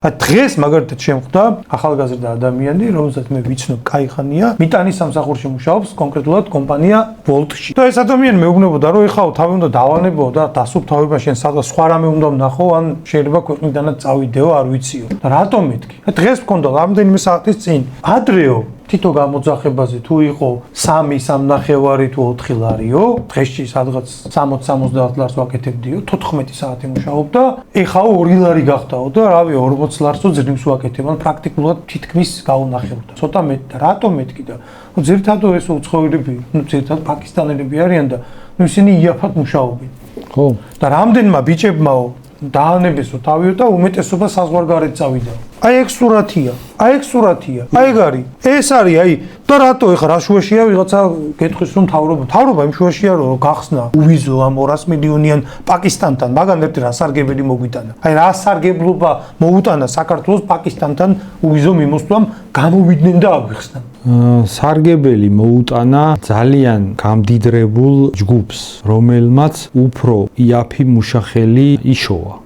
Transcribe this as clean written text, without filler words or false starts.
დღეს მაგალითად შემხვდა ახალგაზრდა ადამიანი, რომელსაც მე ვიცნობ კაიხანია, მიტანის სამსახურში მუშაობს კონკრეტულად კომპანია Volt-ში. და ეს ადამიანი მეუბნებოდა, რომ ეხლა თავი უნდა დავანებო და დასუფთავება შენ სადღაც სხვა რამე უნდა ვნახო, ან შეიძლება ქვეყნიდანაც წავიდეო, არ ვიციო. და რატომ მეთქი? დღეს მქონდა რამდენიმე საათის წინ. ადრეო თითო გამოძახებაზე თუ იყო 3.5 თუ 4 ლარიო, დღესში სადღაც 60-70 ლარს ვაკეთებდიო, 14 საათი მუშაობდა, ეხლა 2 ლარი გახდაო და რავი 40 ლარსო ძრიმს ვაკეთებ, ან პრაქტიკულად თითქმის გაუნახებდა. ცოტა მეტი და რატომ მეთქი და ძირითადად ეს უცხოელები, ძირითადად პაკისტანელები არიან და ისინი იაფად მუშაობენ. ხო. და რამდენმა ბიჭებმაო დაანებესო თავიო და უმეტესობა საზღვარგარეთ წავიდა. აი ეგ სურათია. აი ეგ არის. ეს არის, აი და რატო ეხლა რა შუაშია ვიღაცა გეტყვის რომ თავრობა იმ შუაშია რომ გახსნა უვიზო ამ 200 მილიონიან პაკისტანთან, მაგან ერთი რა სარგებელი მოგვიტანა. აი რა სარგებლობა მოუტანა საქართველოს პაკისტანთან უვიზო მიმოსვლამ გამოვიდნენ და აგვიხსნან. სარგებელი მოუტანა ძალიან გამდიდრებულ ჯგუფს, რომელმაც უფრო იაფი მუშახელი იშოვა.